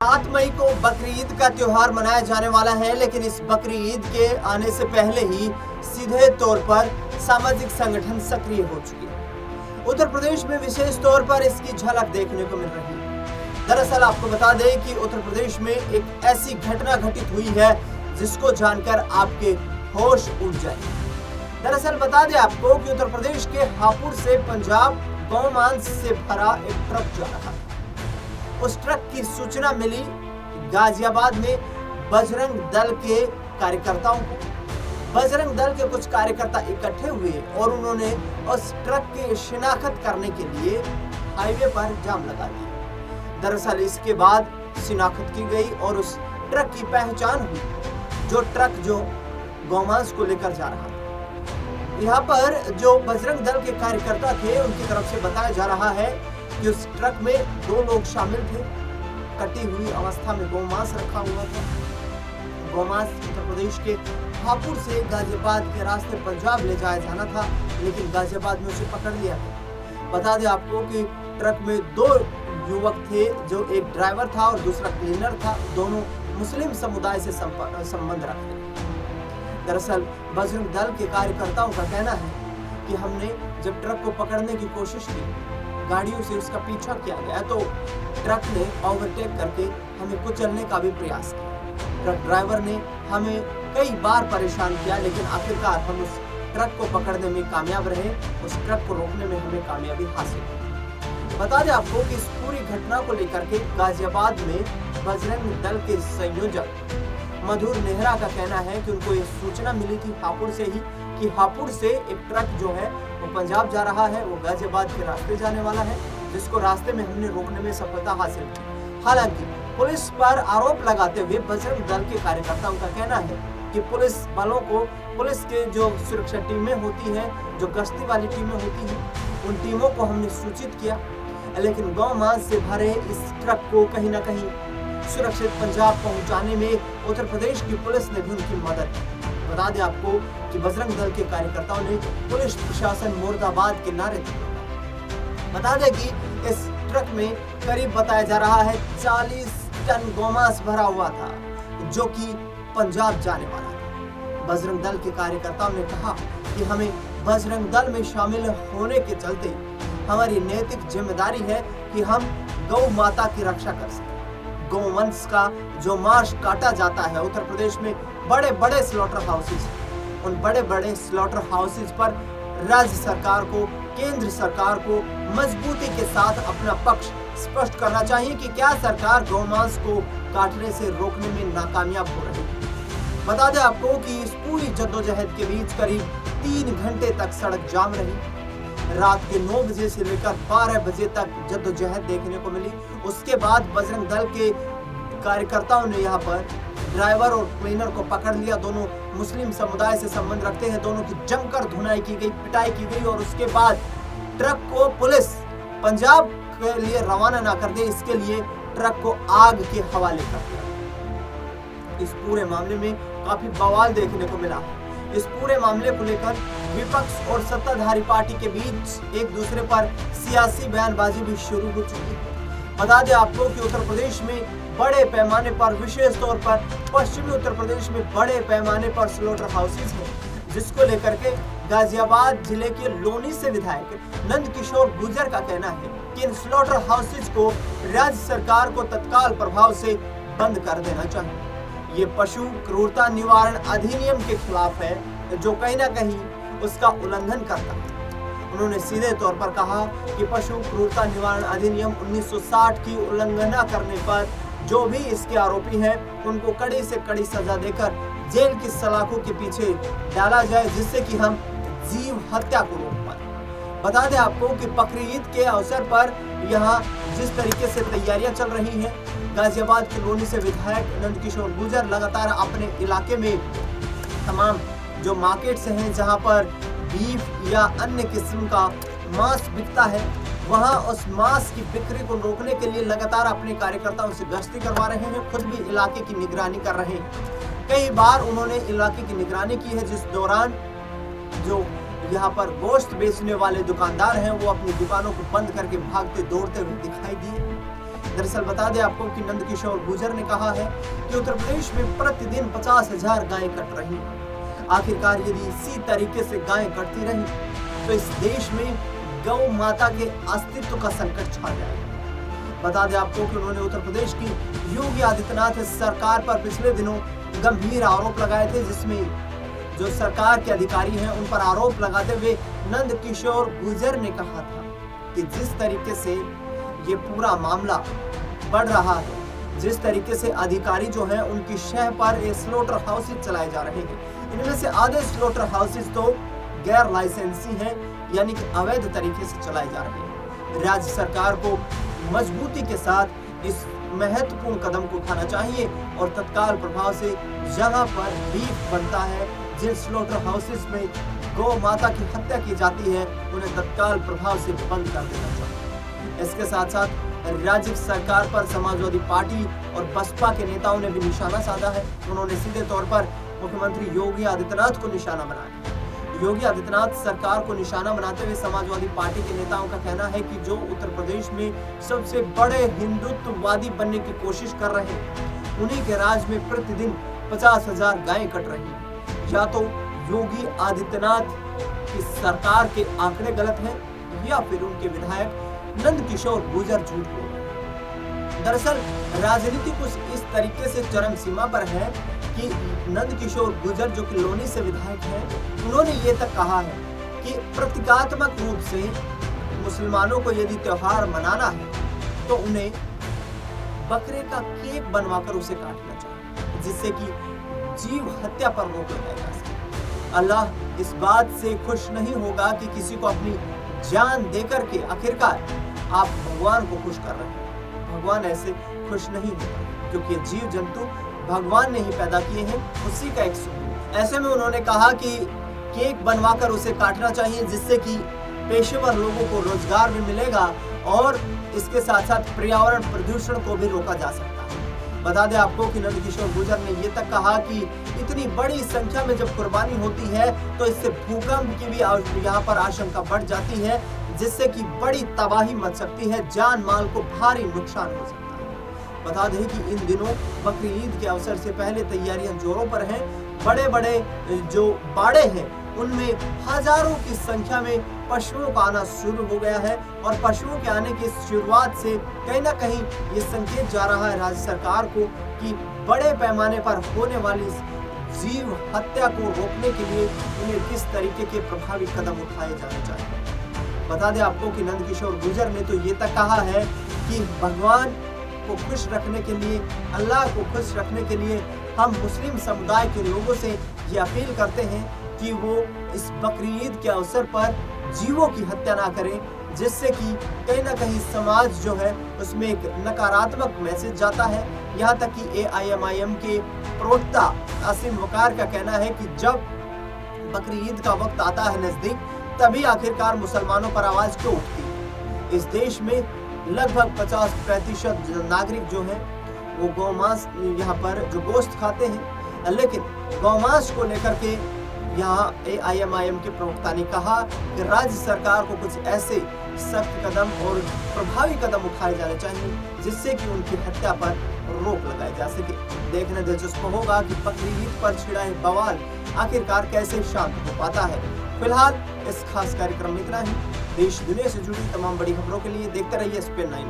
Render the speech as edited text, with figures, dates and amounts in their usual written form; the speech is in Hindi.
7 मई को बकरीद का त्योहार मनाया जाने वाला है, लेकिन इस बकरीद के आने से पहले ही सीधे तौर पर सामाजिक संगठन सक्रिय हो चुके हैं। उत्तर प्रदेश में विशेष तौर पर इसकी झलक देखने को मिल रही है। दरअसल आपको बता दें कि उत्तर प्रदेश में एक ऐसी घटना घटित हुई है जिसको जानकर आपके होश उड़ जाए। दरअसल बता दें आपको कि उत्तर प्रदेश के हापुड़ से पंजाब गौमांस से भरा एक ट्रक जा रहा है। उस ट्रक की सूचना मिली गाजियाबाद में बजरंग दल के कार्यकर्ताओं को। बजरंग दल के कुछ कार्यकर्ता इकट्ठे हुए और उन्होंने उस ट्रक की शिनाख्त करने के लिए हाईवे पर जाम लगा दिया। दरअसल इसके बाद शिनाख्त की गई और उस ट्रक की पहचान हुई, जो ट्रक जो गौमांस को लेकर जा रहा था। यहाँ पर जो बजरंग दल के कार्यकर्ता थे उनकी तरफ से बताया जा रहा है कि उस ट्रक में 2 लोग शामिल थे। कटी हुई अवस्था में गौमांस रखा हुआ था। गौमांस उत्तर प्रदेश के हापुड़ से गाजियाबाद के रास्ते पंजाब ले जाया जाना था, लेकिन गाजियाबाद में उसे पकड़ लिया गया। बता दें आपको कि ट्रक में 2 युवक थे, जो एक ड्राइवर था और दूसरा क्लीनर था। दोनों मुस्लिम समुदाय से संबंध रखते। दरअसल बजरंग दल के कार्यकर्ताओं का कहना है कि हमने जब ट्रक को पकड़ने की कोशिश की, गाड़ियों से उसका पीछा किया गया, तो ट्रक ने ओवरटेक करके हमें कुचलने का भी प्रयास किया। ट्रक ड्राइवर ने हमें कई बार परेशान किया, लेकिन आखिरकार हम उस ट्रक को पकड़ने में कामयाब रहे। उस ट्रक को रोकने में हमें कामयाबी हासिल हुई। बता दें आपको कि इस पूरी घटना को लेकर के गाजियाबाद में बजरंग दल के संयोजक मधुर नेहरा का कहना है कि उनको ये सूचना मिली थी हापुड़ से ही कि हापुड़ से एक ट्रक जो है वो पंजाब जा रहा है, वो गाजियाबाद के रास्ते जाने वाला है, जिसको रास्ते में हमने रोकने में सफलता हासिल की। हालांकि पुलिस पर आरोप लगाते हुए बजरंग दल के कार्यकर्ताओं का कहना है कि पुलिस वालों को, पुलिस के जो सुरक्षा टीमें होती हैं, जो गश्ती वाली टीमें होती हैं, उन टीमों को हमने सूचित किया, लेकिन गौमांस से भरे इस ट्रक को कहीं ना कहीं सुरक्षित पंजाब पहुंचाने में उत्तर प्रदेश की पुलिस ने भी उनकी मदद की। बता दें आपको कि बजरंग दल के कार्यकर्ताओं ने पुलिस प्रशासन मुर्दाबाद के नारे दिए। बता दें कि इस ट्रक में करीब बताया जा रहा है 40 टन गौमांस भरा हुआ था, जो कि पंजाब जाने वाला था। बजरंग दल के कार्यकर्ताओं ने कहा कि हमें बजरंग दल में शामिल होने के चलते हमारी नैतिक जिम्मेदारी है कि हम गौ माता की रक्षा कर सकें। गौवंश का जो मांस काटा जाता है उत्तर प्रदेश में बड़े बड़े स्लॉटर हाउसेज, उन बड़े बड़े स्लॉटर हाउसेज पर राज्य सरकार को, केंद्र सरकार को मजबूती के साथ अपना पक्ष स्पष्ट करना चाहिए कि क्या सरकार गौमांस को काटने से रोकने में नाकामयाब हो रही है। बता दें आपको कि इस पूरी जद्दोजहद के बीच करीब 3 घंटे तक सड़क जाम रही। रात के 9 बजे से लेकर 12 बजे तक जद्दोजहद देखने को मिली। उसके बाद बजरंग दल के कार्यकर्ताओं ने यहाँ पर ड्राइवर और क्लीनर को पकड़ लिया। दोनों मुस्लिम समुदाय से संबंध रखते हैं। दोनों की जमकर धुनाई की गई, पिटाई की गई और उसके बाद ट्रक को पुलिस पंजाब के लिए रवाना ना कर दे, इसके लिए ट्रक को आग के हवाले कर दिया। इस पूरे मामले में काफी बवाल देखने को मिला। इस पूरे मामले को लेकर विपक्ष और सत्ताधारी पार्टी के बीच एक दूसरे पर सियासी बयानबाजी भी शुरू हो चुकी है। बता दें आपको कि उत्तर प्रदेश में बड़े पैमाने पर, विशेष तौर पर पश्चिमी उत्तर प्रदेश में बड़े पैमाने पर स्लॉटर हाउसेज हैं, जिसको लेकर के गाजियाबाद जिले के लोनी से विधायक नंदकिशोर गुर्जर का कहना है कि इन स्लॉटर हाउसेज को राज्य सरकार को तत्काल प्रभाव से बंद कर देना चाहिए। ये पशु क्रूरता निवारण अधिनियम के खिलाफ है, जो कहीं ना कहीं उसका उल्लंघन करता है। उन्होंने सीधे तौर पर कहा कि पशु क्रूरता निवारण अधिनियम 1960 की उल्लंघना करने पर जो भी इसके आरोपी हैं, उनको कड़ी से कड़ी सजा देकर जेल की सलाखों के पीछे डाला जाए, जिससे कि हम जीव हत्या को रोक पाए। बता दें आपको कि बकरीद के अवसर पर यहाँ जिस तरीके से तैयारियां चल रही हैं, गाजियाबाद के लोनी से विधायक नंदकिशोर गुर्जर लगातार अपने इलाके में तमाम जो मार्केट्स हैं जहां पर बीफ या अन्य किस्म का मांस बिकता है, वहां उस मांस की बिक्री को रोकने के लिए लगातार अपने कार्यकर्ताओं से गश्ती करवा रहे हैं। खुद भी इलाके की निगरानी कर रहे हैं। कई बार उन्होंने इलाके की निगरानी की है, जिस दौरान जो यहाँ पर गोश्त बेचने वाले दुकानदार हैं वो अपनी दुकानों को बंद करके भागते दौड़ते हुए दिखाई दिए। दरअसल बता दें आपको कि नंदकिशोर गुर्जर ने कहा है कि उत्तर प्रदेश में प्रतिदिन 50,000 गायें कट रही हैं। आखिरकार यदि इसी तरीके से गायें कटती रही तो इस देश में गौ माता के अस्तित्व का संकट छा जाएगा। बता दें आपको कि उन्होंने उत्तर प्रदेश की योगी आदित्यनाथ सरकार पर पिछले दिनों गंभीर आरोप लगाए थे, जिसमें जो सरकार के अधिकारी हैं उन पर आरोप लगाते हुए नंदकिशोर गुर्जर ने कहा था कि जिस तरीके से ये पूरा मामला बढ़ रहा है, जिस तरीके से अधिकारी जो हैं उनकी शह पर ये स्लॉटर हाउसेज चलाए जा रहे हैं, इनमें से आधे स्लॉटर हाउसेज तो गैर लाइसेंसी हैं, यानी कि अवैध तरीके से चलाए जा रहे हैं। राज्य सरकार को मजबूती के साथ इस महत्वपूर्ण कदम को उठाना चाहिए और तत्काल प्रभाव से जहां पर बीफ बनता है, जिन स्लॉटर हाउसेज में गौ माता की हत्या की जाती है, उन्हें तत्काल प्रभाव से बंद कर देना चाहिए। इसके साथ साथ राज्य सरकार पर समाजवादी पार्टी और बसपा के नेताओं ने भी निशाना साधा है। उन्होंने सीधे तौर पर मुख्यमंत्री योगी आदित्यनाथ को निशाना बनाया। योगी आदित्यनाथ सरकार को निशाना बनाते हुए समाजवादी पार्टी के नेताओं का कहना है कि जो उत्तर प्रदेश में सबसे बड़े हिंदुत्ववादी बनने की कोशिश कर रहे हैं, उन्हीं के राज में प्रतिदिन 50,000 गायें कट रही हैं। या तो योगी आदित्यनाथ की सरकार के आंकड़े गलत हैं या फिर उनके विधायक नंदकिशोर गुर्जर झूठ बोल रहे हैं। दरअसल राजनीति कुछ इस तरीके से चरम सीमा पर है कि नंदकिशोर गुर्जर जो कि लोनी से विधायक हैं, उन्होंने ये तक कहा है कि प्रतीकात्मक रूप से मुसलमानों को यदि त्योहार मनाना है तो उन्हें बकरे का केक बनवाकर उसे काटना चाहिए, जिससे कि जीव हत्या पर रोक लगाई जा सके। अल्लाह इस बात से खुश नहीं होगा कि किसी को अपनी जान देकर के आखिरकार आप भगवान को खुश कर रहे हैं। भगवान ऐसे खुश नहीं होगा, क्योंकि जीव जंतु भगवान ने ही पैदा किए हैं, उसी का एक स्वरूप। ऐसे में उन्होंने कहा कि केक बनवाकर उसे काटना चाहिए, जिससे कि पेशेवर लोगों को रोजगार भी मिलेगा और इसके साथ साथ पर्यावरण प्रदूषण को भी रोका जा सकता है। बता दें आपको कि नंदकिशोर गुर्जर ने ये तक कहा कि इतनी बड़ी संख्या में जब कुर्बानी होती है तो इससे भूकंप की भी यहाँ पर आशंका बढ़ जाती है, जिससे कि बड़ी तबाही मच सकती है, जान माल को भारी नुकसान हो सकता है। बता दें कि इन दिनों बकरी ईद के अवसर से पहले तैयारियां जोरों पर हैं। बड़े बड़े जो बाड़े हैं उनमें हजारों की संख्या में पशुओं का आना शुरू हो गया है और पशुओं के आने की शुरुआत से कहीं ना कहीं ये संकेत जा रहा है राज्य सरकार को कि बड़े पैमाने पर होने वाली जीव हत्या को रोकने के लिए उन्हें किस तरीके के प्रभावी कदम उठाए जाने चाहिए। बता दें आपको कि नंदकिशोर गुर्जर ने तो ये तक कहा है कि भगवान को खुश रखने के लिए, अल्लाह को खुश रखने के लिए हम मुस्लिम समुदाय के लोगों से ये अपील करते हैं कि वो इस बकरी ईद के अवसर पर जीवों की हत्या ना करें, जिससे कि कहीं ना कहीं समाज जो है उसमें एक नकारात्मक मैसेज जाता है। यहाँ तक कि AIMIM के प्रवक्ता आसिम वकार का कहना है कि जब बकरी ईद का वक्त आता है नजदीक, तभी आखिरकार मुसलमानों पर आवाज क्यों उठती है। इस देश में लगभग 50% नागरिक जो हैं वो गौमांस यहाँ पर जो गोश्त खाते हैं, लेकिन गौमांस को लेकर के यहाँ AIMIM के प्रवक्ता ने कहा कि राज्य सरकार को कुछ ऐसे सख्त कदम और प्रभावी कदम उठाए जाने चाहिए जिससे कि उनकी हत्या पर रोक लगाई जा सके। देखना दिलचस्प होगा कि बकरी ईद पर छिड़ा है बवाल आखिरकार कैसे शांत हो पाता है। फिलहाल इस खास कार्यक्रम में इतना ही। देश दुनिया से जुड़ी तमाम बड़ी खबरों के लिए देखते रहिए SPN9।